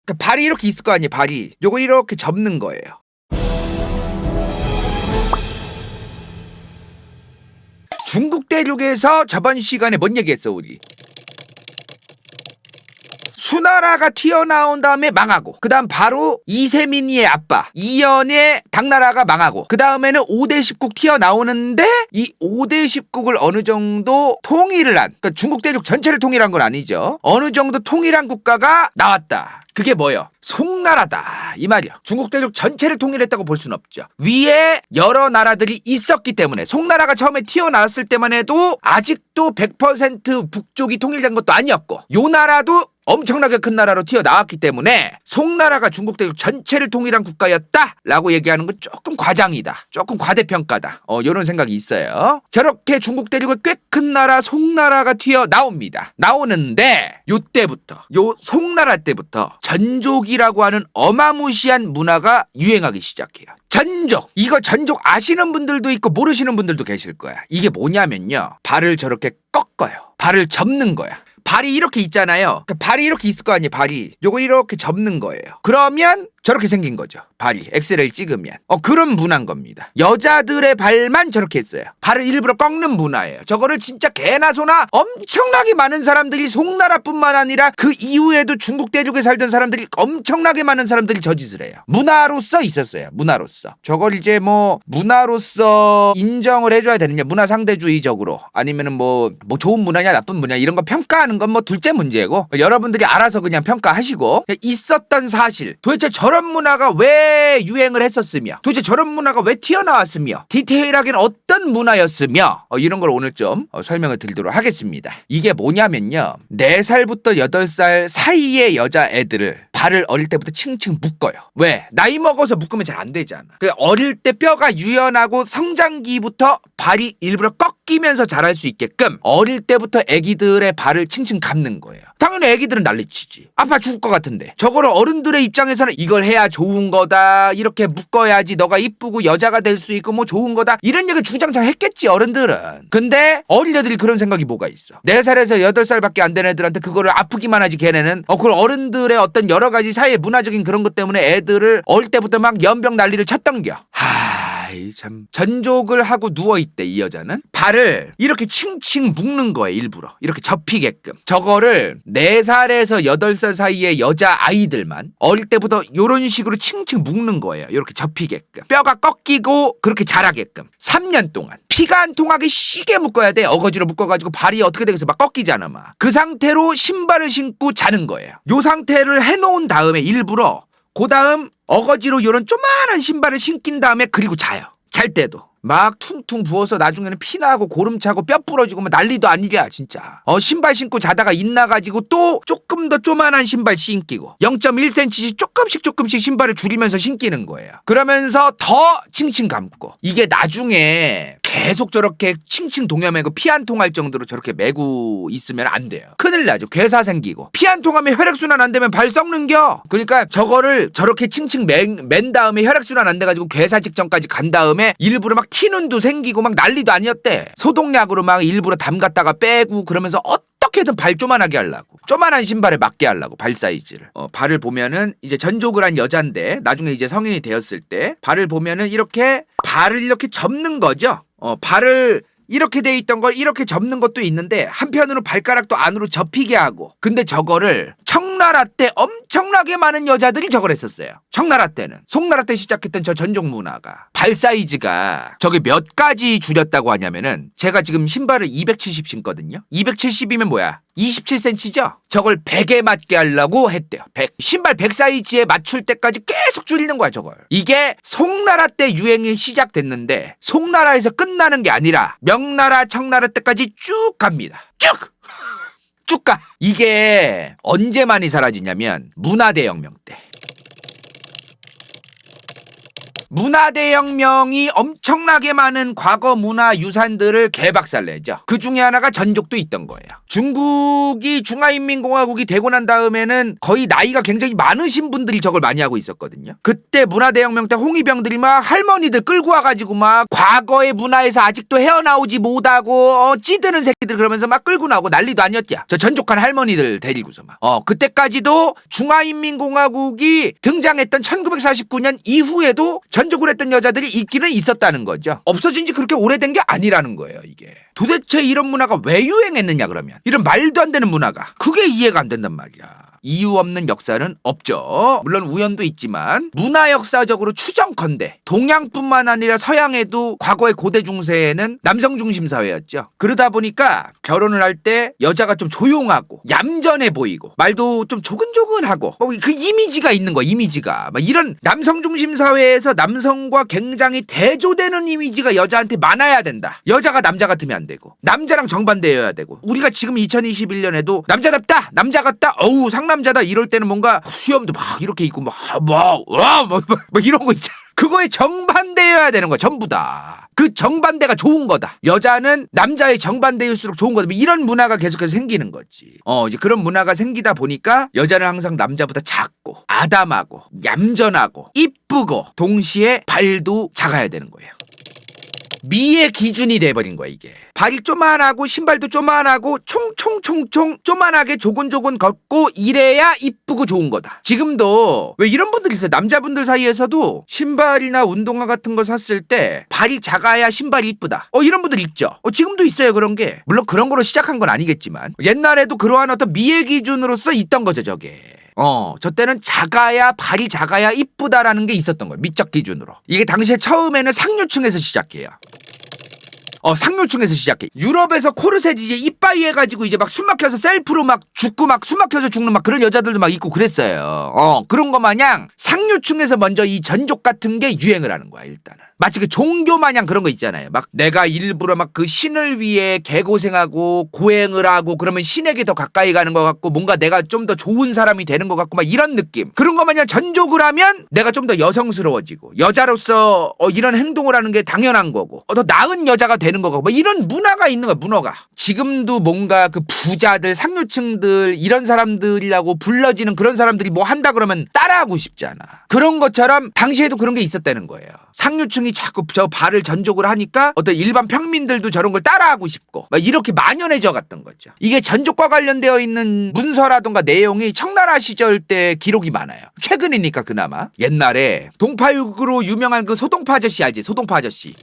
그러니까 발이 이렇게 있을 거 아니에요. 발이. 요걸 이렇게 접는 거예요. 중국 대륙에서 저번 시간에 뭔 얘기했어 우리? 수나라가 튀어나온 다음에 망하고, 그 다음 바로 이세민이의 아빠 이연의 당나라가 망하고, 그 다음에는 5대 10국 튀어나오는데 이 5대 10국을 어느 정도 통일을 한, 그러니까 중국 대륙 전체를 통일한 건 아니죠. 어느 정도 통일한 국가가 나왔다. 그게 뭐예요? 송나라다 이 말이야. 중국 대륙 전체를 통일했다고 볼 수는 없죠. 위에 여러 나라들이 있었기 때문에, 송나라가 처음에 튀어나왔을 때만 해도 아직도 100% 북쪽이 통일된 것도 아니었고, 요 나라도 엄청나게 큰 나라로 튀어나왔기 때문에 송나라가 중국 대륙 전체를 통일한 국가였다라고 얘기하는 건 조금 과장이다, 조금 과대평가다, 이런 생각이 있어요. 저렇게 중국 대륙의 꽤 큰 나라 송나라가 튀어나옵니다. 나오는데 요때부터, 요 송나라 때부터 전족이라고 하는 어마무시한 문화가 유행하기 시작해요. 전족! 이거 전족 아시는 분들도 있고 모르시는 분들도 계실 거야. 이게 뭐냐면요, 발을 저렇게 꺾어요. 발을 접는 거야. 발이 이렇게 있잖아요. 그러니까 발이 이렇게 있을 거 아니에요. 발이. 요걸 이렇게 접는 거예요. 그러면 저렇게 생긴 거죠. 발이 엑스레이를 찍으면. 그런 문화인 겁니다. 여자들의 발만 저렇게 했어요. 발을 일부러 꺾는 문화예요. 저거를 진짜 개나 소나 엄청나게 많은 사람들이, 송나라뿐만 아니라 그 이후에도 중국 대륙에 살던 사람들이, 엄청나게 많은 사람들이 저 짓을 해요. 문화로서 있었어요. 문화로서. 저걸 이제 뭐 문화로서 인정을 해줘야 되느냐, 문화 상대주의적으로, 아니면은 뭐 좋은 문화냐 나쁜 문화 이런 거 평가하는 건 뭐 둘째 문제고, 여러분들이 알아서 그냥 평가하시고, 있었던 사실, 도대체 저런 문화가 왜 유행을 했었으며, 도대체 저런 문화가 왜 튀어나왔으며, 디테일하게는 어떤 문화였으며, 이런 걸 오늘 좀 설명을 드리도록 하겠습니다. 이게 뭐냐면요, 4살부터 8살 사이의 여자애들을 발을 어릴 때부터 칭칭 묶어요. 왜? 나이 먹어서 묶으면 잘 안 되잖아. 어릴 때 뼈가 유연하고 성장기부터 발이 일부러 꺾이면서 자랄 수 있게끔 어릴 때부터 애기들의 발을 칭칭 감는 거예요. 당연히 애기들은 난리치지. 아파 죽을 것 같은데. 저거를 어른들의 입장에서는 이걸 해야 좋은 거다, 이렇게 묶어야지 너가 이쁘고 여자가 될 수 있고 뭐 좋은 거다, 이런 얘기를 주장창 했겠지 어른들은. 근데 어린 애들이 그런 생각이 뭐가 있어. 4살에서 8살밖에 안 된 애들한테 그거를 아프기만 하지, 걔네는 그걸 어른들의 어떤 여러 가지 사회 문화적인 그런 것 때문에 애들을 어릴 때부터 막 연병 난리를 쳤던겨. 참. 전족을 하고 누워있대 이 여자는. 발을 이렇게 칭칭 묶는 거예요. 일부러 이렇게 접히게끔. 저거를 4살에서 8살 사이의 여자아이들만 어릴 때부터 이런 식으로 칭칭 묶는 거예요. 이렇게 접히게끔. 뼈가 꺾이고 그렇게 자라게끔 3년 동안 피가 안 통하게 시게 묶어야 돼. 어거지로 묶어가지고 발이 어떻게 되겠어, 막 꺾이잖아 막. 그 상태로 신발을 신고 자는 거예요. 요 상태를 해놓은 다음에 일부러 그 다음 어거지로 이런 조그만한 신발을 신긴 다음에 그리고 자요. 잘 때도 막 퉁퉁 부어서 나중에는 피나고 고름 차고 뼈 부러지고 뭐 난리도 아니야 진짜. 신발 신고 자다가 있나가지고 또 조금 더 조그만한 신발 신기고 0.1cm씩 조금씩 신발을 줄이면서 신기는 거예요. 그러면서 더 칭칭 감고, 이게 나중에 계속 저렇게 칭칭 동여매고 피 한 통할 정도로 저렇게 매고 있으면 안 돼요. 큰일 나죠. 괴사 생기고. 피 한 통하면 혈액순환 안 되면 발 썩는겨. 그러니까 저거를 저렇게 칭칭 맨 다음에 혈액순환 안 돼가지고 괴사 직전까지 간 다음에 일부러 막 티눈도 생기고 막 난리도 아니었대. 소독약으로 막 일부러 담갔다가 빼고 그러면서 어떻게든 발 조만하게 하려고, 조만한 신발에 맞게 하려고 발 사이즈를. 발을 보면은 이제 전족을 한 여잔데 나중에 이제 성인이 되었을 때 발을 보면은 이렇게 발을 이렇게 접는 거죠. 발을 이렇게 돼 있던 걸 이렇게 접는 것도 있는데, 한편으로 발가락도 안으로 접히게 하고. 근데 저거를 청나라 때 엄청나게 많은 여자들이 저걸 했었어요. 청나라 때는. 송나라 때 시작했던 저 전족 문화가 발 사이즈가 저게 몇 가지 줄였다고 하냐면은, 제가 지금 신발을 270 신거든요. 270이면 뭐야? 27cm죠? 저걸 100에 맞게 하려고 했대요. 100. 신발 100 사이즈에 맞출 때까지 계속 줄이는 거야 저걸. 이게 송나라 때 유행이 시작됐는데 송나라에서 끝나는 게 아니라 명나라, 청나라 때까지 쭉 갑니다. 쭉 가. 이게 언제 많이 사라지냐면 문화대혁명 때. 문화대혁명이 엄청나게 많은 과거 문화 유산들을 개박살내죠. 그 중에 하나가 전족도 있던 거예요. 중국이 중화인민공화국이 되고 난 다음에는 거의 나이가 굉장히 많으신 분들이 저걸 많이 하고 있었거든요. 그때 문화대혁명 때 홍위병들이 막 할머니들 끌고 와가지고 막 과거의 문화에서 아직도 헤어나오지 못하고 찌드는 새끼들 그러면서 막 끌고 나오고 난리도 아니었냐. 저 전족한 할머니들 데리고서 막 그때까지도 중화인민공화국이 등장했던 1949년 이후에도 전족을 했던 여자들이 있기는 있었다는 거죠. 없어진 지 그렇게 오래된 게 아니라는 거예요, 이게. 도대체 이런 문화가 왜 유행했느냐 그러면. 이런 말도 안 되는 문화가. 그게 이해가 안 된단 말이야. 이유 없는 역사는 없죠. 물론 우연도 있지만 문화 역사적으로 추정컨대 동양뿐만 아니라 서양에도 과거의 고대 중세에는 남성 중심 사회였죠. 그러다 보니까 결혼을 할 때 여자가 좀 조용하고 얌전해 보이고 말도 좀 조근조근하고 그 이미지가 있는 거야. 이미지가 막 이런 남성 중심 사회에서 남성과 굉장히 대조되는 이미지가 여자한테 많아야 된다. 여자가 남자 같으면 안 되고 남자랑 정반대여야 되고 우리가 지금 2021년에도 남자답다 남자 같다 어우 상남자다 이럴 때는 뭔가 수염도 막 이렇게 있고 막 이런 거 있잖아. 그거에 정반대여야 되는 거야. 전부 다. 그 정반대가 좋은 거다. 여자는 남자의 정반대일수록 좋은 거다. 이런 문화가 계속해서 생기는 거지. 이제 그런 문화가 생기다 보니까 여자는 항상 남자보다 작고 아담하고 얌전하고 이쁘고 동시에 발도 작아야 되는 거예요. 미의 기준이 돼버린 거야 이게. 발이 쪼만하고 신발도 쪼만하고 총총총총 쪼만하게 조곤조곤 걷고 이래야 이쁘고 좋은 거다. 지금도 왜 이런 분들 있어요. 남자분들 사이에서도 신발이나 운동화 같은 거 샀을 때 발이 작아야 신발이 이쁘다. 이런 분들 있죠. 지금도 있어요 그런 게. 물론 그런 거로 시작한 건 아니겠지만 옛날에도 그러한 어떤 미의 기준으로서 있던 거죠 저게. 저 때는 발이 작아야 이쁘다라는 게 있었던 거예요. 미적 기준으로. 이게 당시에 처음에는 상류층에서 시작해요. 상류층에서 시작해. 유럽에서 코르셋 이제 이빠이 해가지고 이제 막 숨막혀서 셀프로 막 죽고 막 숨막혀서 죽는 막 그런 여자들도 막 있고 그랬어요. 그런 거 마냥 상류층에서 먼저 이 전족 같은 게 유행을 하는 거야 일단은. 마치 그 종교 마냥 그런 거 있잖아요. 막 내가 일부러 막 그 신을 위해 개고생하고 고행을 하고 그러면 신에게 더 가까이 가는 것 같고 뭔가 내가 좀 더 좋은 사람이 되는 것 같고 막 이런 느낌. 그런 거 마냥 전족을 하면 내가 좀 더 여성스러워지고 여자로서 이런 행동을 하는 게 당연한 거고 더 나은 여자가 되는 거고 뭐 이런 문화가 있는 거야. 문화가. 지금도 뭔가 그 부자들 상류층들 이런 사람들이라고 불러지는 그런 사람들이 뭐 한다 그러면 따라하고 싶잖아. 그런 것처럼 당시에도 그런 게 있었다는 거예요. 상류층이 자꾸 저 발을 전족을 하니까 어떤 일반 평민들도 저런 걸 따라하고 싶고 막 이렇게 만연해져 갔던 거죠. 이게 전족과 관련되어 있는 문서라던가 내용이 청나라 시절 때 기록이 많아요. 최근이니까 그나마. 옛날에 동파육으로 유명한 그 소동파 아저씨 알지? 소동파 아저씨.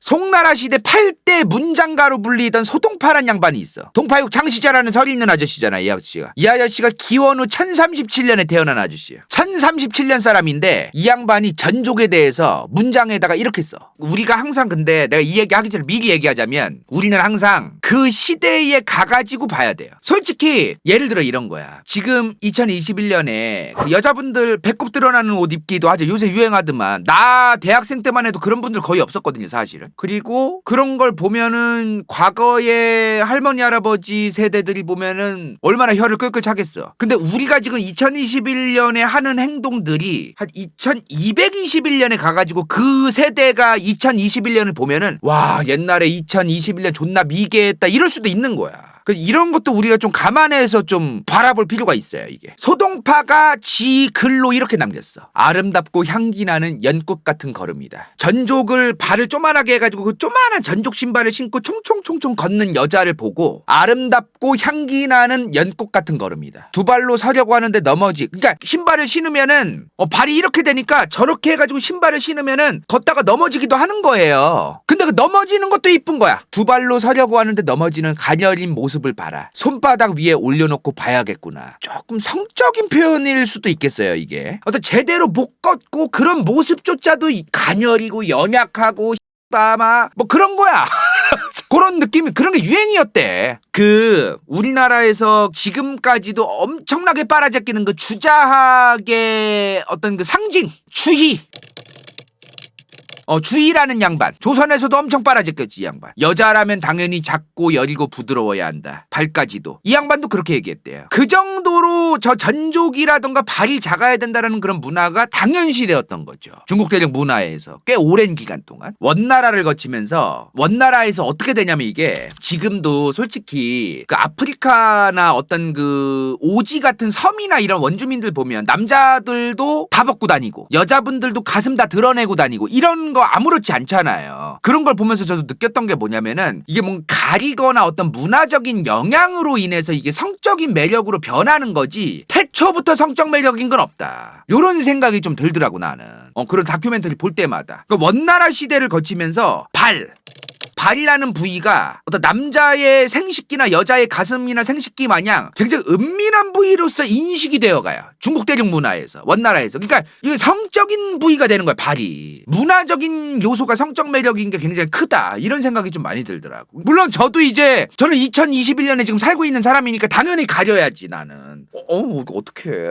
송나라 시대 8대 문장가로 불리던 소동파란 양반이 있어. 동파육 장시자라는 설이 있는 아저씨잖아 이 아저씨가. 이 아저씨가 기원 후 1037년에 태어난 아저씨야. 1037년 사람인데 이 양반이 전족에 대해서 문장에다가 이렇게 써. 우리가 항상 근데 내가 이 얘기 하기 전에 미리 얘기하자면 우리는 항상 그 시대에 가가지고 봐야 돼요. 솔직히 예를 들어 이런 거야. 지금 2021년에 그 여자분들 배꼽 드러나는 옷 입기도 하죠. 요새 유행하더만. 나 대학생 때만 해도 그런 분들 거의 없었거든요 사실은. 그리고 그런 걸 보면은 과거의 할머니 할아버지 세대들이 보면은 얼마나 혀를 끌끌 차겠어. 근데 우리가 지금 2021년에 하는 행동들이 한 2221년에 가가지고 그 세대가 2021년을 보면은 와 옛날에 2021년 존나 미개했다 이럴 수도 있는 거야. 이런 것도 우리가 좀 감안해서 좀 바라볼 필요가 있어요. 이게 소동파가 지 글로 이렇게 남겼어. 아름답고 향기 나는 연꽃 같은 걸음이다. 전족을 발을 쪼만하게 해가지고 그 쪼만한 전족 신발을 신고 총총총총 걷는 여자를 보고 아름답고 향기 나는 연꽃 같은 걸음이다. 두 발로 서려고 하는데 그러니까 신발을 신으면은 발이 이렇게 되니까 저렇게 해가지고 신발을 신으면은 걷다가 넘어지기도 하는 거예요. 근데 그 넘어지는 것도 이쁜 거야. 두 발로 서려고 하는데 넘어지는 가녀린 모습을 봐라. 손바닥 위에 올려놓고 봐야겠구나. 조금 성적인 표현일 수도 있겠어요 이게. 어떤 제대로 못 걷고 그런 모습조차도 가녀리고 연약하고 뭐 그런 거야. 그런 느낌이 그런 게 유행이었대. 우리나라에서 지금까지도 엄청나게 빨아제끼는 그 주자학의 어떤 그 상징 추희. 주희라는 양반. 조선에서도 엄청 빨아제꼈지 이 양반. 여자라면 당연히 작고 여리고 부드러워야 한다. 발까지도. 이 양반도 그렇게 얘기했대요. 그 정도 정도로 저 전족이라던가 발이 작아야 된다는 그런 문화가 당연시되었던 거죠. 중국 대륙 문화에서 꽤 오랜 기간 동안 원나라를 거치면서 원나라에서 어떻게 되냐면 이게 지금도 솔직히 그 아프리카나 어떤 그 오지 같은 섬이나 이런 원주민들 보면 남자들도 다 벗고 다니고 여자분들도 가슴 다 드러내고 다니고 이런 거 아무렇지 않잖아요. 그런 걸 보면서 저도 느꼈던 게 뭐냐면은 이게 뭔가 가리거나 어떤 문화적인 영향으로 인해서 이게 성적인 매력으로 변하는 거지 태초부터 성적 매력인 건 없다. 요런 생각이 좀 들더라고 나는. 그런 다큐멘터리 볼 때마다. 그러니까 원나라 시대를 거치면서 발이라는 부위가 어떤 남자의 생식기나 여자의 가슴이나 생식기 마냥 굉장히 은밀한 부위로서 인식이 되어가요. 중국 대륙 문화에서 원나라에서. 그러니까 이게 성적인 부위가 되는 거야. 발이. 문화적인 요소가 성적 매력인 게 굉장히 크다. 이런 생각이 좀 많이 들더라고. 물론 저는 2021년에 지금 살고 있는 사람이니까 당연히 가려야지 나는. 어떡해.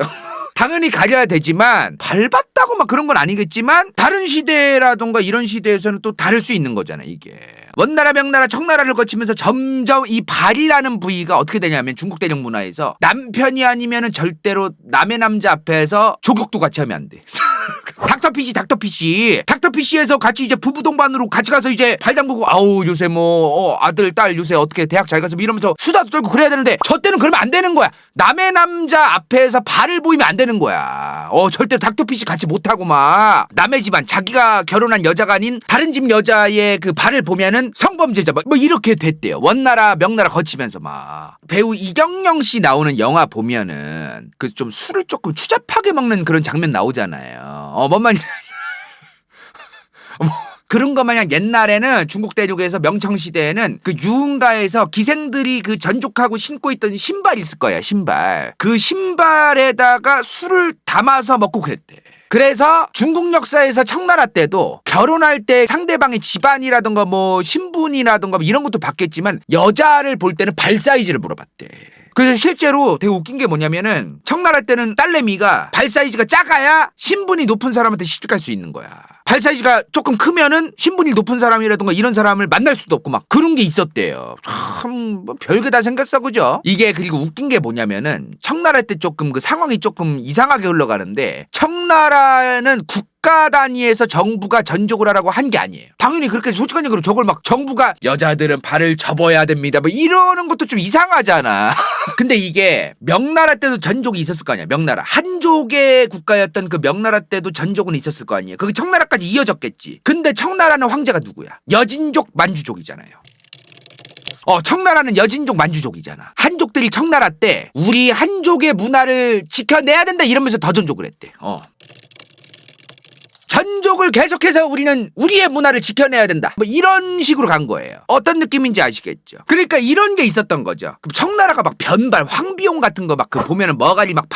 당연히 가려야 되지만 밟았다고 막 그런 건 아니겠지만 다른 시대라던가 이런 시대에서는 또 다를 수 있는 거잖아 이게. 원나라, 명나라, 청나라를 거치면서 점점 이 발이라는 부위가 어떻게 되냐면 중국 대륙 문화에서 남편이 아니면은 절대로 남의 남자 앞에서 조격도 같이 하면 안 돼. 닥터피쉬에서 같이 이제 부부 동반으로 같이 가서 이제 발 담그고 아우 요새 뭐 아들 딸 요새 어떻게 대학 잘 가서 이러면서 수다도 떨고 그래야 되는데 저 때는 그러면 안 되는 거야. 남의 남자 앞에서 발을 보이면 안 되는 거야. 절대 닥터피쉬 같이 못하고 막 남의 집안 자기가 결혼한 여자가 아닌 다른 집 여자의 그 발을 보면은 성범죄자 뭐 이렇게 됐대요. 원나라 명나라 거치면서 막 배우 이경영 씨 나오는 영화 보면은 그 좀 술을 조금 추잡하게 먹는 그런 장면 나오잖아요. 뭔 말이냐. 그런 거 마냥 옛날에는 중국 대륙에서 명청시대에는 그 유흥가에서 기생들이 그 전족하고 신고 있던 신발 있을 거야, 신발. 그 신발에다가 술을 담아서 먹고 그랬대. 그래서 중국 역사에서 청나라 때도 결혼할 때 상대방의 집안이라던가 뭐 신분이라던가 뭐 이런 것도 봤겠지만 여자를 볼 때는 발 사이즈를 물어봤대. 그래서 실제로 되게 웃긴 게 뭐냐면은 청나라 때는 딸내미가 발 사이즈가 작아야 신분이 높은 사람한테 시집갈 수 있는 거야. 발 사이즈가 조금 크면은 신분이 높은 사람이라든가 이런 사람을 만날 수도 없고 막 그런 게 있었대요. 참 뭐 별게 다 생겼어 그죠? 이게 그리고 웃긴 게 뭐냐면은 청나라 때 조금 그 상황이 조금 이상하게 흘러가는데 청나라는 국가 단위에서 정부가 전족을 하라고 한 게 아니에요. 당연히 그렇게 솔직한 얘기로 저걸 막 정부가 여자들은 발을 접어야 됩니다 뭐 이러는 것도 좀 이상하잖아. 근데 이게 명나라 때도 전족이 있었을 거 아니야. 명나라 한족의 국가였던 그 명나라 때도 전족은 있었을 거 아니에요. 그게 청나라까지 이어졌겠지. 근데 청나라는 황제가 누구야? 여진족 만주족이잖아요. 청나라는 여진족 만주족이잖아. 한족들이 청나라 때 우리 한족의 문화를 지켜내야 된다 이러면서 더 전족을 했대. 전족을 계속해서 우리는 우리의 문화를 지켜내야 된다. 뭐 이런 식으로 간 거예요. 어떤 느낌인지 아시겠죠? 그러니까 이런 게 있었던 거죠. 그럼 청나라가 막 변발, 황비용 같은 거 막 그 보면은 머가리 막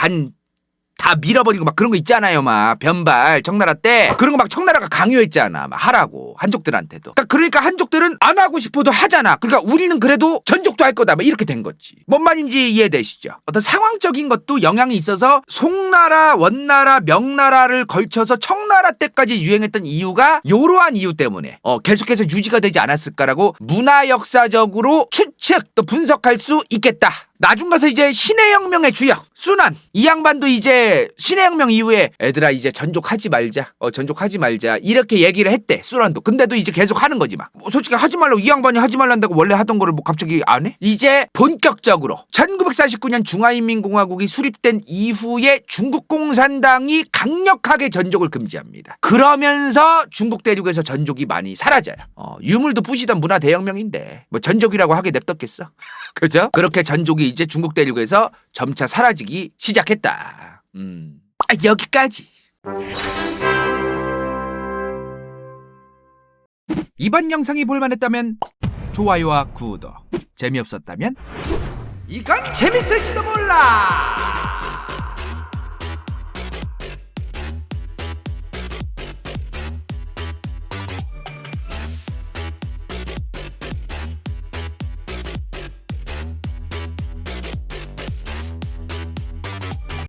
다 밀어버리고 막 그런 거 있잖아요. 막 변발 청나라 때 그런 거 막 청나라가 강요했잖아. 막 하라고 한족들한테도. 그러니까 한족들은 안 하고 싶어도 하잖아. 그러니까 우리는 그래도 전족도 할 거다. 막 이렇게 된 거지. 뭔 말인지 이해되시죠? 어떤 상황적인 것도 영향이 있어서 송나라, 원나라, 명나라를 걸쳐서 청나라 때까지 유행했던 이유가 이러한 이유 때문에 계속해서 유지가 되지 않았을까라고 문화 역사적으로 추측 또 분석할 수 있겠다. 나중 가서 이제 신해혁명의 주역 순환 이 양반도 이제 신해혁명 이후에 애들아 이제 전족하지 말자 전족하지 말자 이렇게 얘기를 했대. 순환도. 근데도 이제 계속 하는 거지 막. 솔직히 하지 말라고 이 양반이 하지 말란다고 원래 하던 거를 뭐 갑자기 안 해? 이제 본격적으로 1949년 중화인민공화국이 수립된 이후에 중국 공산당이 강력하게 전족을 금지합니다. 그러면서 중국 대륙에서 전족이 많이 사라져요. 유물도 부시던 문화 대혁명인데 뭐 전족이라고 하게 냅뒀겠어? 그죠? 그렇게 전족이 이제 중국 대륙에서 점차 사라지기 시작했다. 여기까지. 이번 영상이 볼만했다면 좋아요와 구독, 재미없었다면 이건 재밌을지도 몰라.